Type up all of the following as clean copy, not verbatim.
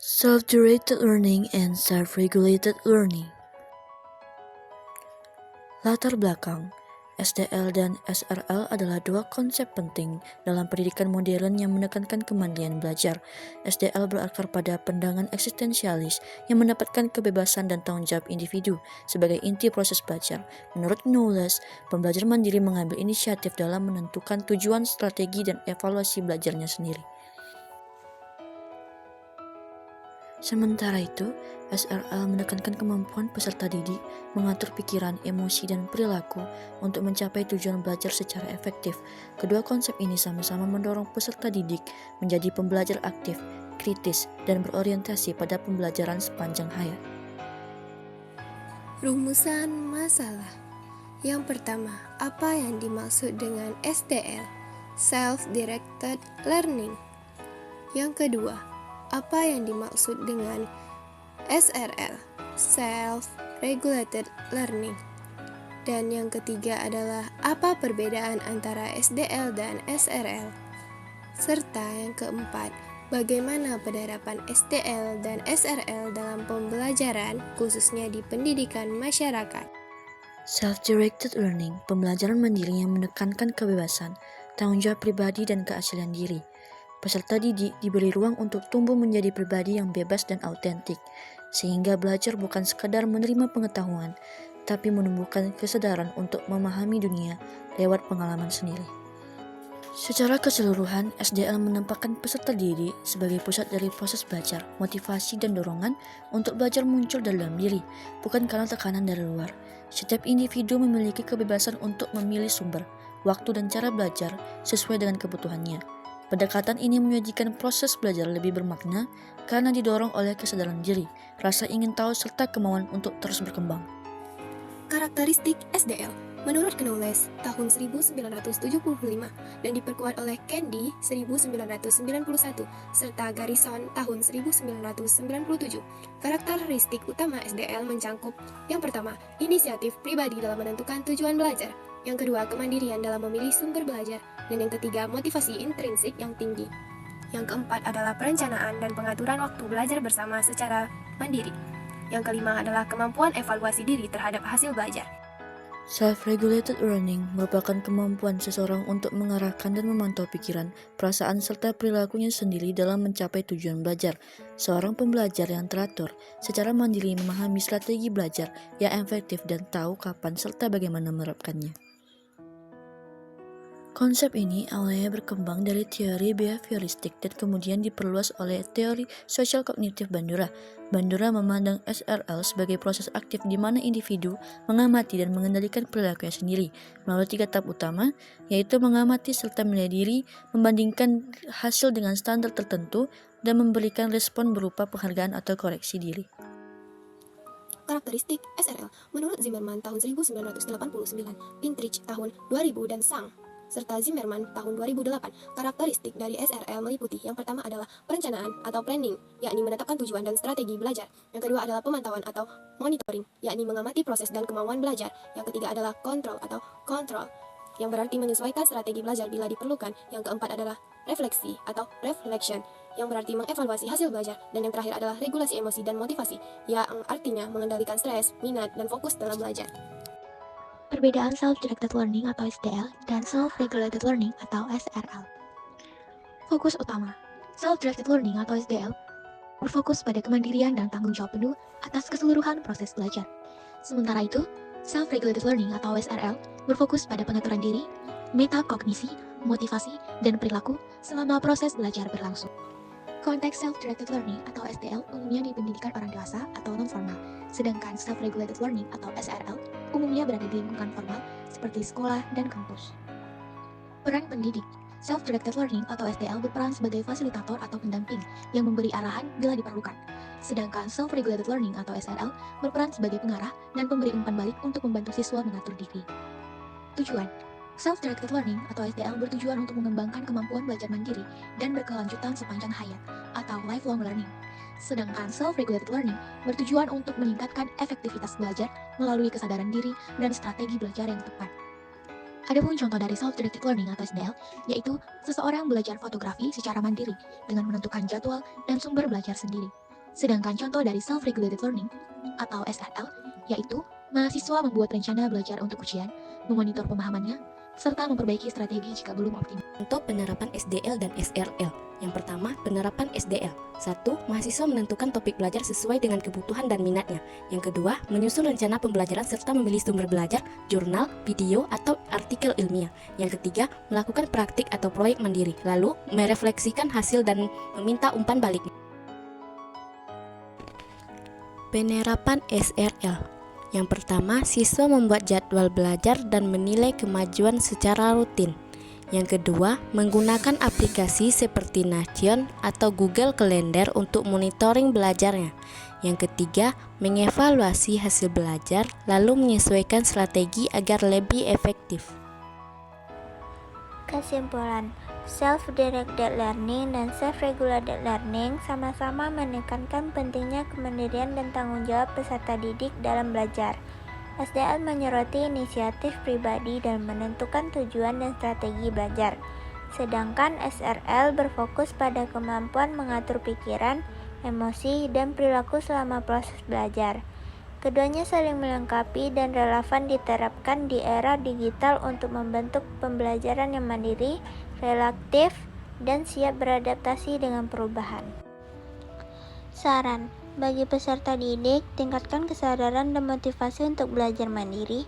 Self-directed learning and self-regulated learning. Latar belakang, SDL dan SRL adalah dua konsep penting dalam pendidikan modern yang menekankan kemandirian belajar. SDL berakar pada pandangan eksistensialis yang mendapatkan kebebasan dan tanggung jawab individu sebagai inti proses belajar. Menurut Knowles, pembelajar mandiri mengambil inisiatif dalam menentukan tujuan, strategi, dan evaluasi belajarnya sendiri. Sementara itu, SRL menekankan kemampuan peserta didik mengatur pikiran, emosi, dan perilaku untuk mencapai tujuan belajar secara efektif. Kedua konsep ini sama-sama mendorong peserta didik menjadi pembelajar aktif, kritis, dan berorientasi pada pembelajaran sepanjang hayat. Rumusan masalah. Yang pertama, apa yang dimaksud dengan SDL? Self-directed learning. Yang kedua, apa yang dimaksud dengan SRL? Self-regulated learning. Dan yang ketiga adalah apa perbedaan antara SDL dan SRL? Serta yang keempat, bagaimana penerapan SDL dan SRL dalam pembelajaran, khususnya di pendidikan masyarakat. Self-directed learning, pembelajaran mandiri yang menekankan kebebasan, tanggung jawab pribadi, dan keaslian diri. Peserta didik diberi ruang untuk tumbuh menjadi pribadi yang bebas dan autentik, sehingga belajar bukan sekadar menerima pengetahuan, tapi menumbuhkan kesadaran untuk memahami dunia lewat pengalaman sendiri. Secara keseluruhan, SDL menempatkan peserta didik sebagai pusat dari proses belajar, motivasi, dan dorongan untuk belajar muncul dalam diri, bukan karena tekanan dari luar. Setiap individu memiliki kebebasan untuk memilih sumber, waktu, dan cara belajar sesuai dengan kebutuhannya. Pendekatan ini menyajikan proses belajar lebih bermakna karena didorong oleh kesadaran diri, rasa ingin tahu, serta kemauan untuk terus berkembang. Karakteristik SDL menurut Knowles tahun 1975 dan diperkuat oleh Candy 1991 serta Garrison tahun 1997. Karakteristik utama SDL mencakup: yang pertama, inisiatif pribadi dalam menentukan tujuan belajar; yang kedua, kemandirian dalam memilih sumber belajar; dan yang ketiga, motivasi intrinsik yang tinggi; yang keempat adalah perencanaan dan pengaturan waktu belajar bersama secara mandiri; yang kelima adalah kemampuan evaluasi diri terhadap hasil belajar. Self-regulated learning merupakan kemampuan seseorang untuk mengarahkan dan memantau pikiran, perasaan, serta perilakunya sendiri dalam mencapai tujuan belajar. Seorang pembelajar yang teratur secara mandiri memahami strategi belajar yang efektif dan tahu kapan serta bagaimana menerapkannya. Konsep ini awalnya berkembang dari teori behavioristik dan kemudian diperluas oleh teori sosial kognitif Bandura. Bandura memandang SRL sebagai proses aktif di mana individu mengamati dan mengendalikan perilakunya sendiri melalui 3 tahap utama, yaitu mengamati serta menilai diri, membandingkan hasil dengan standar tertentu, dan memberikan respon berupa penghargaan atau koreksi diri. Karakteristik SRL menurut Zimmerman tahun 1989, Pintrich tahun 2000, dan Sang serta Zimmerman tahun 2008. Karakteristik dari SRL meliputi: yang pertama adalah perencanaan atau planning, yakni menetapkan tujuan dan strategi belajar; yang kedua adalah pemantauan atau monitoring, yakni mengamati proses dan kemauan belajar; yang ketiga adalah control atau control, yang berarti menyesuaikan strategi belajar bila diperlukan; yang keempat adalah refleksi atau reflection, yang berarti mengevaluasi hasil belajar; dan yang terakhir adalah regulasi emosi dan motivasi, yang artinya mengendalikan stres, minat, dan fokus dalam belajar. Perbedaan Self-Directed Learning atau SDL dan Self-Regulated Learning atau SRL. Fokus utama. Self-Directed Learning atau SDL berfokus pada kemandirian dan tanggung jawab penuh atas keseluruhan proses belajar. Sementara itu, Self-Regulated Learning atau SRL berfokus pada pengaturan diri, metakognisi, motivasi, dan perilaku selama proses belajar berlangsung. Konteks Self-Directed Learning atau SDL umumnya di pendidikan orang dewasa atau non-formal, sedangkan Self-Regulated Learning atau SRL umumnya berada di lingkungan formal seperti sekolah dan kampus. Peran pendidik. Self-Directed Learning atau SDL berperan sebagai fasilitator atau pendamping yang memberi arahan bila diperlukan, sedangkan Self-Regulated Learning atau SRL berperan sebagai pengarah dan pemberi umpan balik untuk membantu siswa mengatur diri. Tujuan. Self-Directed Learning atau SDL bertujuan untuk mengembangkan kemampuan belajar mandiri dan berkelanjutan sepanjang hayat atau lifelong learning. Sedangkan Self-Regulated Learning bertujuan untuk meningkatkan efektivitas belajar melalui kesadaran diri dan strategi belajar yang tepat. Adapun contoh dari Self-Directed Learning atau SDL, yaitu seseorang belajar fotografi secara mandiri dengan menentukan jadwal dan sumber belajar sendiri. Sedangkan contoh dari self-regulated learning atau SRL yaitu mahasiswa membuat rencana belajar untuk ujian, memonitor pemahamannya, serta memperbaiki strategi jika belum optimal. Untuk penerapan SDL dan SRL. Yang pertama, penerapan SDL. 1. Mahasiswa menentukan topik belajar sesuai dengan kebutuhan dan minatnya. Yang kedua, menyusun rencana pembelajaran serta memilih sumber belajar, jurnal, video, atau artikel ilmiah. Yang ketiga, melakukan praktik atau proyek mandiri, lalu merefleksikan hasil dan meminta umpan balik. Penerapan SRL. Yang pertama, siswa membuat jadwal belajar dan menilai kemajuan secara rutin. Yang kedua, menggunakan aplikasi seperti Nation atau Google Calendar untuk monitoring belajarnya. Yang ketiga, mengevaluasi hasil belajar lalu menyesuaikan strategi agar lebih efektif. Kesimpulan, self-directed learning dan self-regulated learning sama-sama menekankan pentingnya kemandirian dan tanggung jawab peserta didik dalam belajar. SDL menyoroti inisiatif pribadi dan menentukan tujuan dan strategi belajar. Sedangkan SRL berfokus pada kemampuan mengatur pikiran, emosi, dan perilaku selama proses belajar. Keduanya saling melengkapi dan relevan diterapkan di era digital untuk membentuk pembelajaran yang mandiri, relatif, dan siap beradaptasi dengan perubahan. Saran, bagi peserta didik, tingkatkan kesadaran dan motivasi untuk belajar mandiri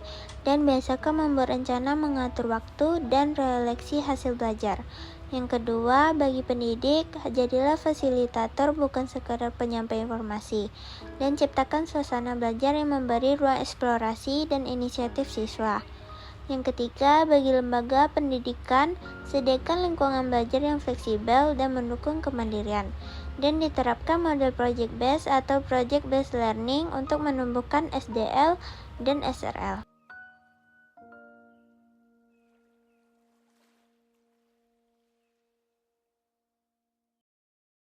dan biasakan membuat rencana mengatur waktu dan refleksi hasil belajar. Yang kedua, bagi pendidik, jadilah fasilitator bukan sekadar penyampai informasi, dan ciptakan suasana belajar yang memberi ruang eksplorasi dan inisiatif siswa. Yang ketiga, bagi lembaga pendidikan, sediakan lingkungan belajar yang fleksibel dan mendukung kemandirian, dan diterapkan model project based atau project based learning untuk menumbuhkan SDL dan SRL.